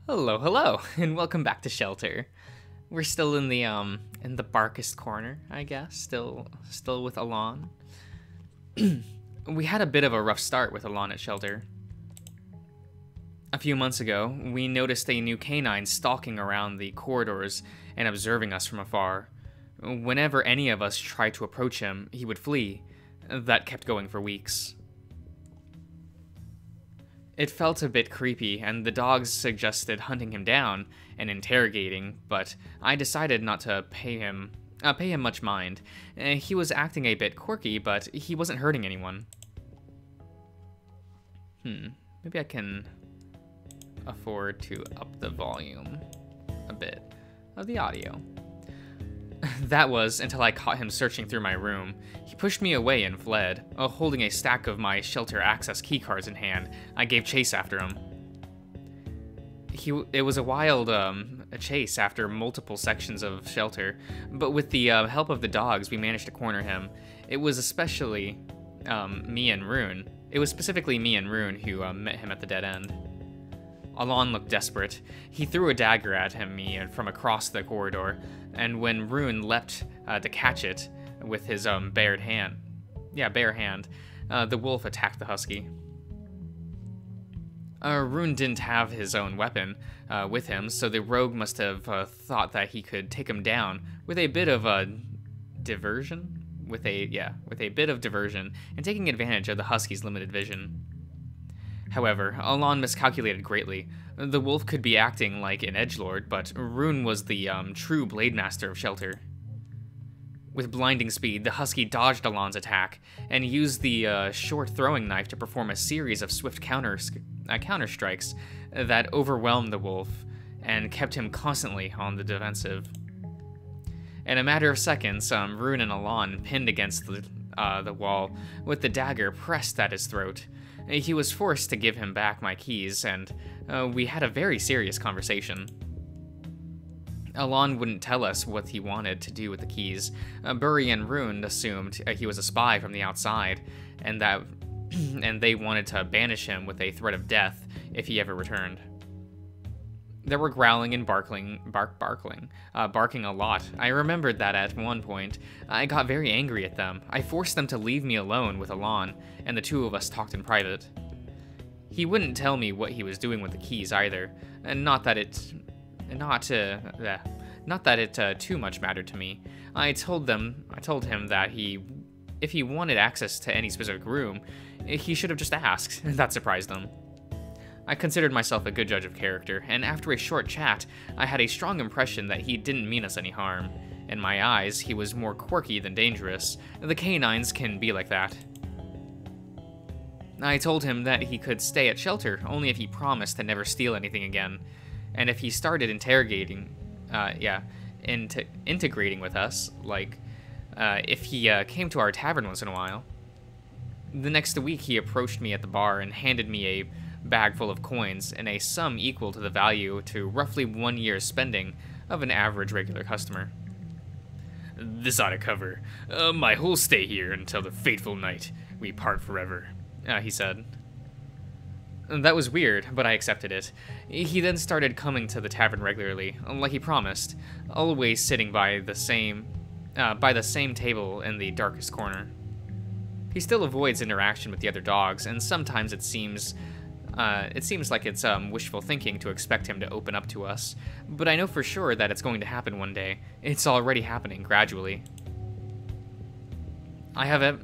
Hello, hello, and welcome back to Shelter. We're still in the barkest corner, I guess. Still with Alon. We had a bit of a rough start with Alon at Shelter. A few months ago, we noticed a new canine stalking around the corridors and observing us from afar. Whenever any of us tried to approach him, he would flee. That kept going for weeks. It felt a bit creepy, and the dogs suggested hunting him down and interrogating, but I decided not to pay him much mind. He was acting a bit quirky, but he wasn't hurting anyone. Maybe I can afford to up the volume a bit of the audio. That was until I caught him searching through my room. He pushed me away and fled. Holding a stack of my shelter access keycards in hand, I gave chase after him. It was a wild chase after multiple sections of shelter, but with the help of the dogs, we managed to corner him. It was especially me and Rune. It was specifically me and Rune who met him at the dead end. Alon looked desperate. He threw a dagger at me from across the corridor, and when Rune leapt to catch it with his bare hand, the wolf attacked the husky. Rune didn't have his own weapon with him, so the rogue must have thought that he could take him down with a bit of diversion, and taking advantage of the husky's limited vision. However, Alon miscalculated greatly. The wolf could be acting like an edgelord, but Rune was the true blade master of Shelter. With blinding speed, the husky dodged Alon's attack and used the short throwing knife to perform a series of swift counter strikes that overwhelmed the wolf and kept him constantly on the defensive. In a matter of seconds, Rune and Alon pinned against the wall with the dagger pressed at his throat. He was forced to give him back my keys, and we had a very serious conversation. Alon wouldn't tell us what he wanted to do with the keys. Burry and Rune assumed he was a spy from the outside, and they wanted to banish him with a threat of death if he ever returned. They were growling and barking a lot. I remembered that at one point. I got very angry at them. I forced them to leave me alone with Alon, and the two of us talked in private. He wouldn't tell me what he was doing with the keys either, and not that it too much mattered to me. I told him that if he wanted access to any specific room, he should have just asked. That surprised them. I considered myself a good judge of character, and after a short chat, I had a strong impression that he didn't mean us any harm. In my eyes, he was more quirky than dangerous. The canines can be like that. I told him that he could stay at Shelter only if he promised to never steal anything again, and if he started integrating with us, like if he came to our tavern once in a while. The next week, he approached me at the bar and handed me a bag full of coins and a sum equal to the value to roughly 1 year's spending of an average regular customer. "This ought to cover my whole stay here until the fateful night we part forever," he said. That was weird, but I accepted it. He then started coming to the tavern regularly, like he promised, always sitting by the same table in the darkest corner. He still avoids interaction with the other dogs, and sometimes it seems like it's wishful thinking to expect him to open up to us, but I know for sure that it's going to happen one day. It's already happening gradually. I have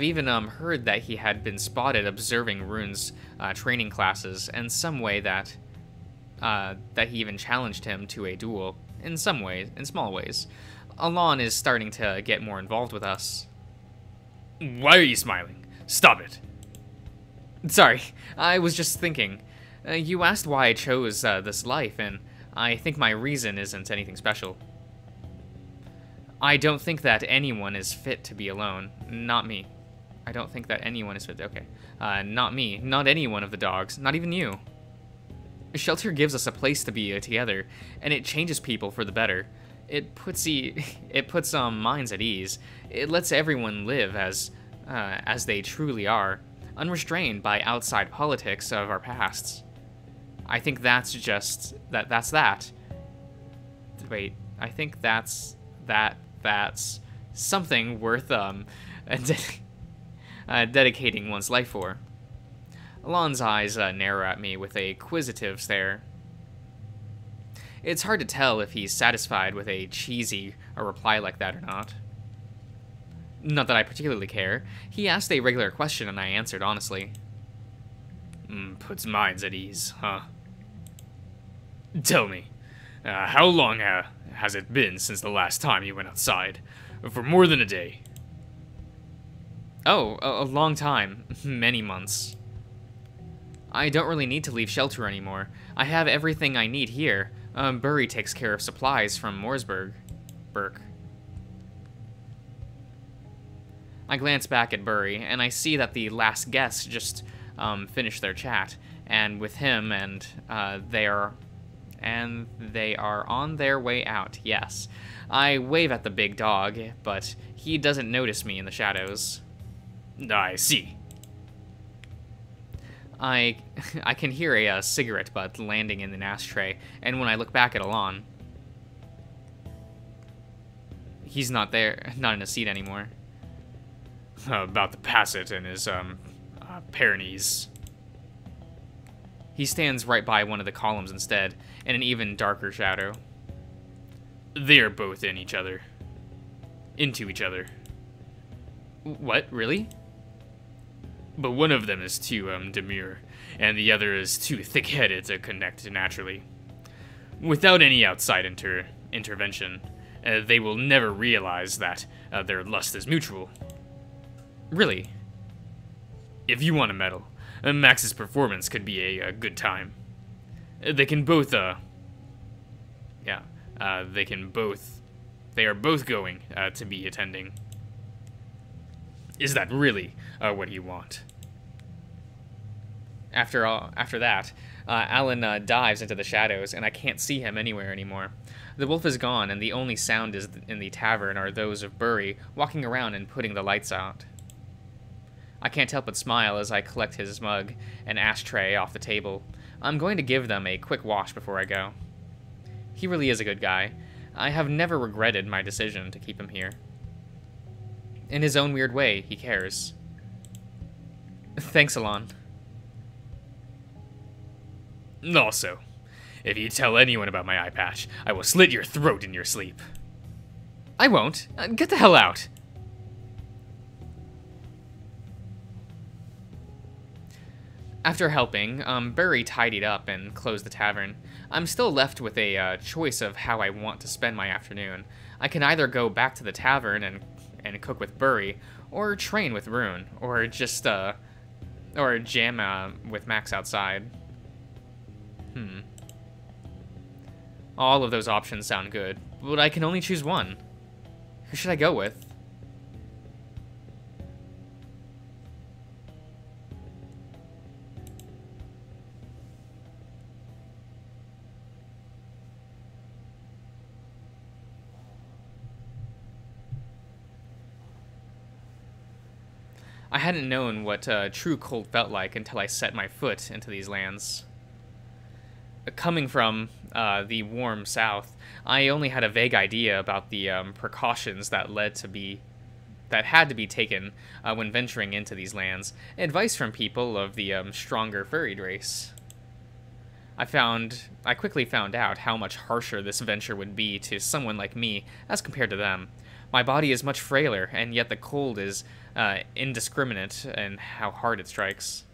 even heard that he had been spotted observing Rune's training classes, and some way that he even challenged him to a duel. In small ways, Alon is starting to get more involved with us. "Why are you smiling? Stop it." Sorry, I was just thinking. You asked why I chose this life, and I think my reason isn't anything special. I don't think that anyone is fit to be alone. Not me. I don't think that anyone is fit. Okay. Not me. Not any one of the dogs. Not even you. Shelter gives us a place to be together, and it changes people for the better. It puts minds at ease. It lets everyone live as they truly are, unrestrained by outside politics of our pasts. I think that's just that's that. Wait, I think that's something worth dedicating one's life for. Alon's eyes narrow at me with a quizzitive stare. It's hard to tell if he's satisfied with a reply like that or not. Not that I particularly care. He asked a regular question and I answered honestly. Puts minds at ease, huh? Tell me, how long has it been since the last time you went outside? For more than a day. Oh, a long time. Many months. I don't really need to leave shelter anymore. I have everything I need here. Burry takes care of supplies from Morsburg. Burke. I glance back at Burry, and I see that the last guests just finished their chat, and with him, and they are on their way out. Yes, I wave at the big dog, but he doesn't notice me in the shadows. I see. I can hear a cigarette butt landing in an ashtray, and when I look back at Alon, he's not there, not in a seat anymore. About to pass it in his, Pyrenees. He stands right by one of the columns instead, in an even darker shadow. They are both into each other. What, really? But one of them is too, demure, and the other is too thick-headed to connect naturally. Without any outside intervention, they will never realize that their lust is mutual. Really? If you want a medal, Max's performance could be a good time. They can both, they are both going to be attending. Is that really what you want? After that, Alan dives into the shadows, and I can't see him anywhere anymore. The wolf is gone, and the only sound in the tavern are those of Burry walking around and putting the lights out. I can't help but smile as I collect his mug and ashtray off the table. I'm going to give them a quick wash before I go. He really is a good guy. I have never regretted my decision to keep him here. In his own weird way, he cares. Thanks, Alon. Also, if you tell anyone about my eye patch, I will slit your throat in your sleep. I won't. Get the hell out. After helping, Burry tidied up and closed the tavern. I'm still left with a choice of how I want to spend my afternoon. I can either go back to the tavern and cook with Burry, or train with Rune, or just, or jam with Max outside. All of those options sound good, but I can only choose one. Who should I go with? I hadn't known what true cold felt like until I set my foot into these lands. Coming from the warm south, I only had a vague idea about the precautions that had to be taken when venturing into these lands. Advice from people of the stronger furried race. I quickly found out how much harsher this venture would be to someone like me as compared to them. My body is much frailer, and yet the cold is indiscriminate in how hard it strikes.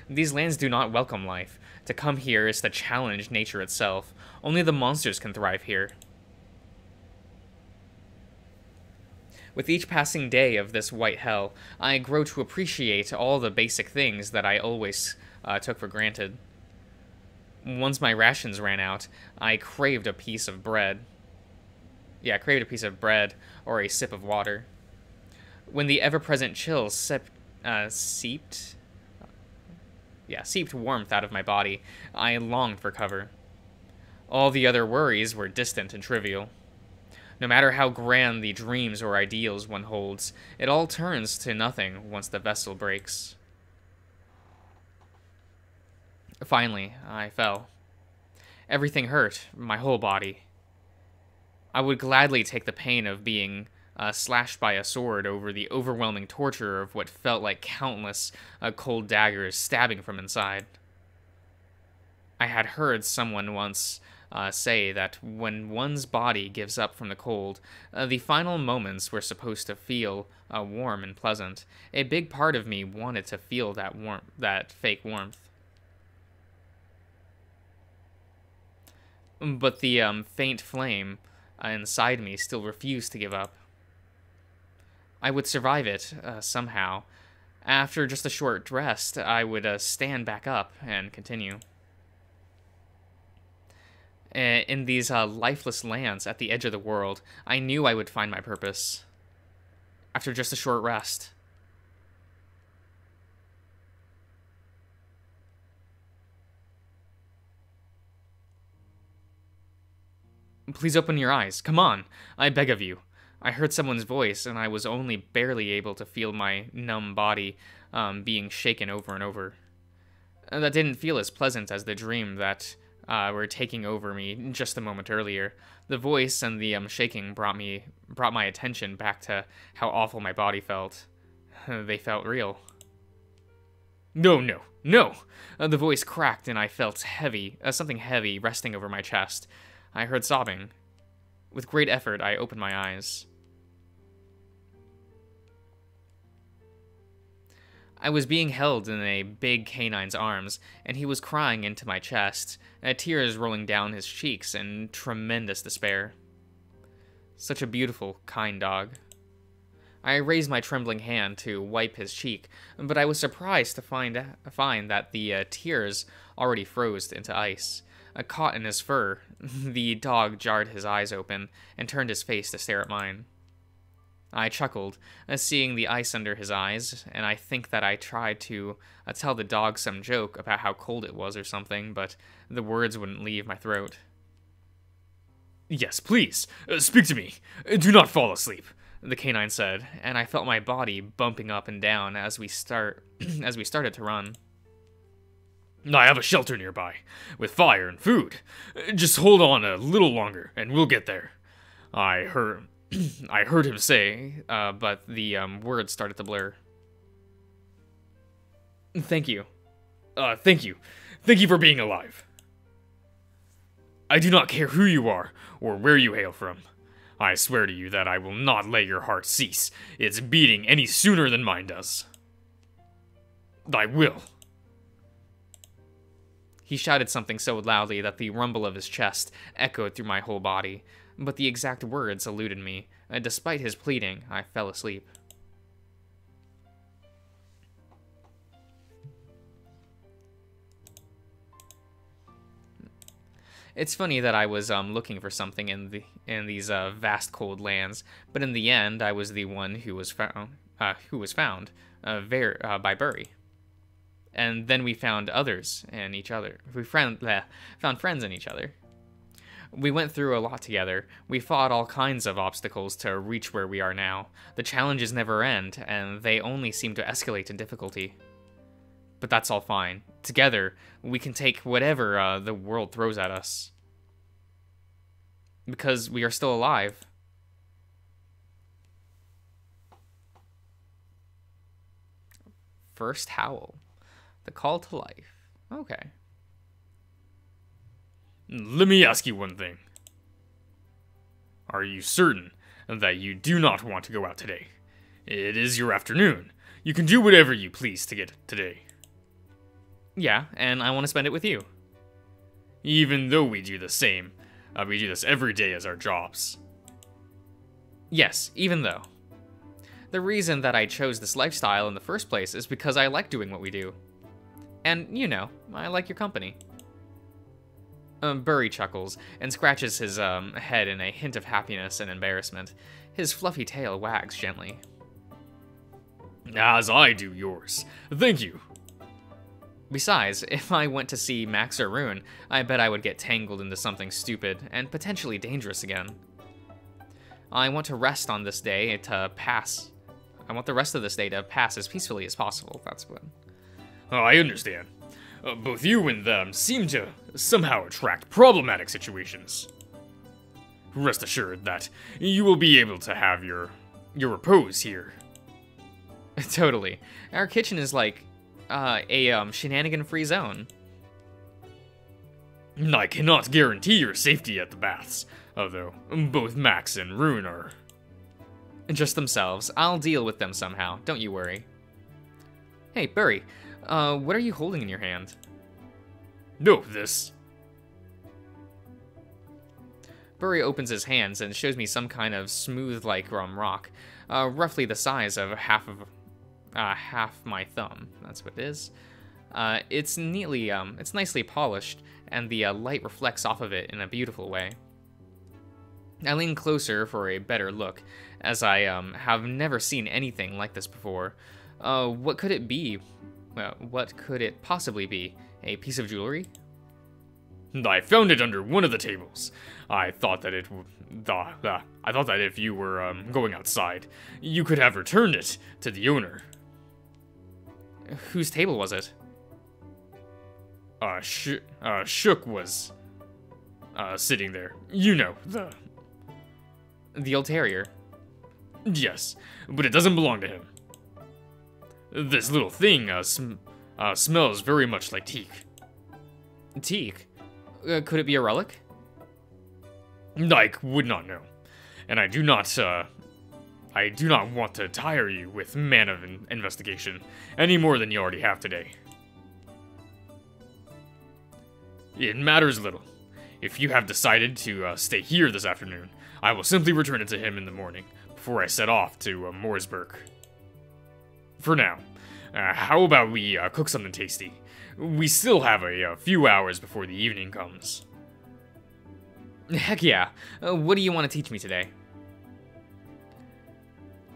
These lands do not welcome life. To come here is to challenge nature itself. Only the monsters can thrive here. With each passing day of this white hell, I grow to appreciate all the basic things that I always took for granted. Once my rations ran out, I craved a piece of bread. Yeah, I craved a piece of bread or a sip of water. When the ever-present chill seeped warmth out of my body, I longed for cover. All the other worries were distant and trivial. No matter how grand the dreams or ideals one holds, it all turns to nothing once the vessel breaks. Finally, I fell. Everything hurt, my whole body. I would gladly take the pain of being slashed by a sword over the overwhelming torture of what felt like countless cold daggers stabbing from inside. I had heard someone once say that when one's body gives up from the cold, the final moments were supposed to feel warm and pleasant. A big part of me wanted to feel that fake warmth. But the faint flame inside me still refused to give up. I would survive it somehow. After just a short rest, I would stand back up and continue. In these lifeless lands at the edge of the world, I knew I would find my purpose. After just a short rest. Please open your eyes. Come on. I beg of you. I heard someone's voice, and I was only barely able to feel my numb body being shaken over and over. That didn't feel as pleasant as the dream that were taking over me just a moment earlier. The voice and the shaking brought my attention back to how awful my body felt. They felt real. No, no, no! The voice cracked, and I felt heavy, something heavy resting over my chest. I heard sobbing. With great effort, I opened my eyes. I was being held in a big canine's arms, and he was crying into my chest, tears rolling down his cheeks in tremendous despair. Such a beautiful, kind dog. I raised my trembling hand to wipe his cheek, but I was surprised to find that the tears already froze into ice. Caught in his fur, the dog jarred his eyes open and turned his face to stare at mine. I chuckled, seeing the ice under his eyes, and I think that I tried to tell the dog some joke about how cold it was or something, but the words wouldn't leave my throat. Yes, please, speak to me. Do not fall asleep, the canine said, and I felt my body bumping up and down as we started to run. I have a shelter nearby, with fire and food. Just hold on a little longer, and we'll get there. I heard him say, but the words started to blur. Thank you. Thank you. Thank you for being alive. I do not care who you are, or where you hail from. I swear to you that I will not let your heart cease its beating any sooner than mine does. I will. He shouted something so loudly that the rumble of his chest echoed through my whole body, but the exact words eluded me, and despite his pleading, I fell asleep. It's funny that I was looking for something in these vast cold lands, but in the end, I was the one who was found by Bury. And then we found others in each other. We found friends in each other. We went through a lot together. We fought all kinds of obstacles to reach where we are now. The challenges never end, and they only seem to escalate in difficulty. But that's all fine. Together, we can take whatever the world throws at us. Because we are still alive. First howl. The call to life. Okay. Let me ask you one thing. Are you certain that you do not want to go out today? It is your afternoon. You can do whatever you please to get today. Yeah, and I want to spend it with you. Even though we do the same. We do this every day as our jobs. Yes, even though. The reason that I chose this lifestyle in the first place is because I like doing what we do. And, you know, I like your company. Bury chuckles and scratches his head in a hint of happiness and embarrassment. His fluffy tail wags gently. As I do yours. Thank you. Besides, if I went to see Max or Rune, I bet I would get tangled into something stupid and potentially dangerous again. I want to rest on this day to pass. I want the rest of this day to pass as peacefully as possible, that's what. Oh, I understand. Both you and them seem to somehow attract problematic situations. Rest assured that you will be able to have your repose here. Totally. Our kitchen is like a shenanigan-free zone. I cannot guarantee your safety at the baths, although both Max and Rune are... Just themselves. I'll deal with them somehow, don't you worry. Hey, Burry, what are you holding in your hand? No, this. Burry opens his hands and shows me some kind of smooth like rock, roughly the size of half my thumb. That's what it is. It's nicely polished, and the light reflects off of it in a beautiful way. I lean closer for a better look, as I have never seen anything like this before. What could it be? What could it possibly be? A piece of jewelry? I found it under one of the tables. I thought that if you were going outside, you could have returned it to the owner. Whose table was it? Shook was sitting there. You know, The old terrier. Yes, but it doesn't belong to him. This little thing smells very much like teak. Teak? Could it be a relic? I would not know, and I do not want to tire you with man of investigation any more than you already have today. It matters little. If you have decided to stay here this afternoon, I will simply return it to him in the morning before I set off to Morsburg. For now, how about we cook something tasty? We still have a few hours before the evening comes. Heck yeah. What do you want to teach me today?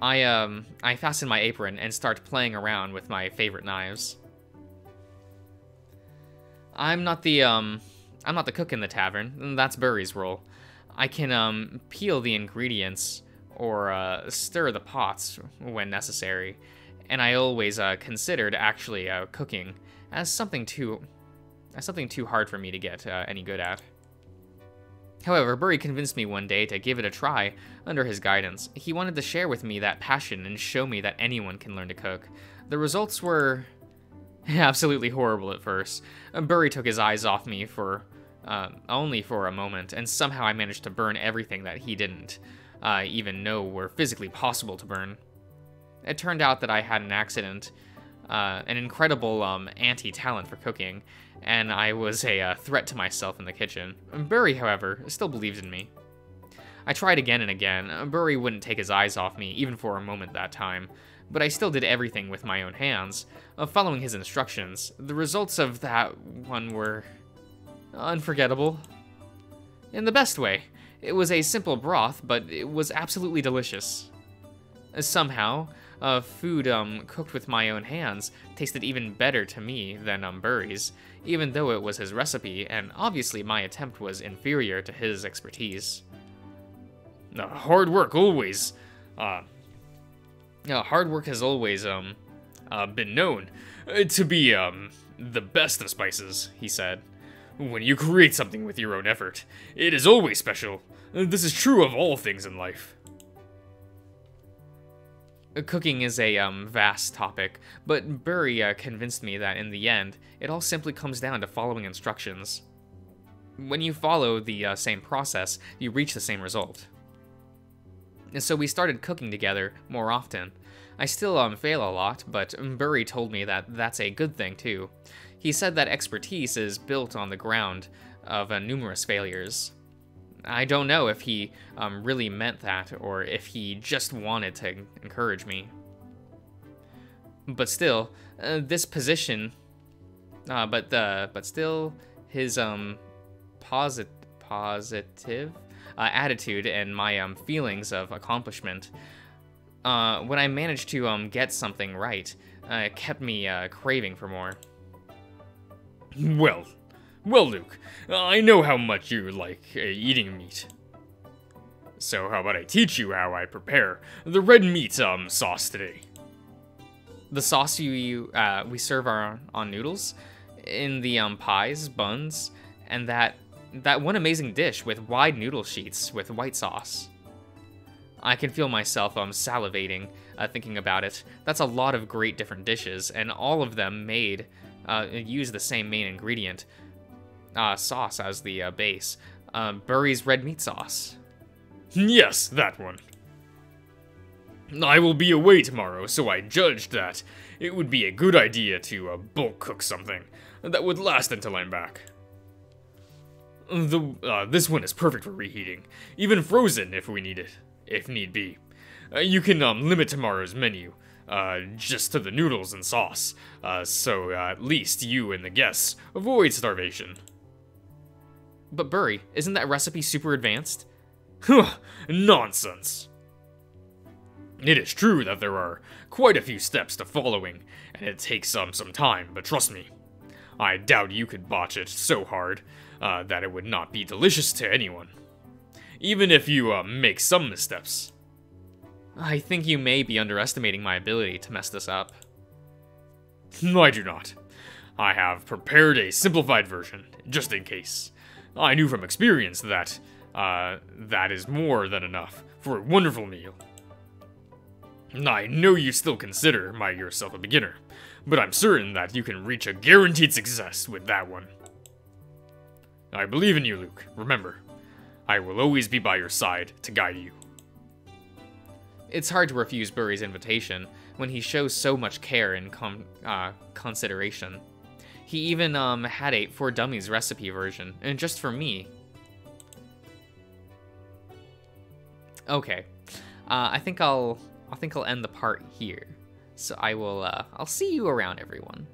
I fasten my apron and start playing around with my favorite knives. I'm not the cook in the tavern. That's Burry's role. I can peel the ingredients or stir the pots when necessary, and I always considered actually cooking as something too hard for me to get any good at. However, Burry convinced me one day to give it a try under his guidance. He wanted to share with me that passion and show me that anyone can learn to cook. The results were absolutely horrible at first. Burry took his eyes off me for only for a moment, and somehow I managed to burn everything that he didn't even know were physically possible to burn. It turned out that I had an incredible anti-talent for cooking, and I was a threat to myself in the kitchen. Burry, however, still believed in me. I tried again and again. Burry wouldn't take his eyes off me, even for a moment that time, but I still did everything with my own hands, following his instructions. The results of that one were unforgettable. In the best way. It was a simple broth, but it was absolutely delicious. Somehow, food cooked with my own hands tasted even better to me than Burry's, even though it was his recipe, and obviously my attempt was inferior to his expertise. Hard work has always been known to be the best of spices, he said. When you create something with your own effort, it is always special. This is true of all things in life. Cooking is a vast topic, but Burry convinced me that in the end, it all simply comes down to following instructions. When you follow the same process, you reach the same result. And so we started cooking together more often. I still fail a lot, but Burry told me that that's a good thing too. He said that expertise is built on the ground of numerous failures. I don't know if he really meant that, or if he just wanted to encourage me. But still, this position, but still, his positive attitude and my feelings of accomplishment, when I managed to get something right, kept me craving for more. Well, Luke, I know how much you like eating meat. So how about I teach you how I prepare the red meat sauce today? The sauce we serve on noodles? in the pies, buns, and that one amazing dish with wide noodle sheets with white sauce. I can feel myself salivating thinking about it. That's a lot of great different dishes, and all of them use the same main ingredient, sauce as the base. Burry's red meat sauce. Yes, that one. I will be away tomorrow, so I judged that it would be a good idea to bulk cook something that would last until I'm back. This one is perfect for reheating, even frozen if need be. You can limit tomorrow's menu just to the noodles and sauce, so at least you and the guests avoid starvation. But Burry, isn't that recipe super advanced? Nonsense. It is true that there are quite a few steps to following, and it takes some time, but trust me, I doubt you could botch it so hard that it would not be delicious to anyone. Even if you make some missteps. I think you may be underestimating my ability to mess this up. I do not. I have prepared a simplified version, just in case. I knew from experience that that is more than enough for a wonderful meal. I know you still consider yourself a beginner, but I'm certain that you can reach a guaranteed success with that one. I believe in you, Luke. Remember, I will always be by your side to guide you. It's hard to refuse Burry's invitation when he shows so much care and consideration. He even had a For Dummies recipe version, and just for me. Okay, I think I'll end the part here. So I'll see you around, everyone.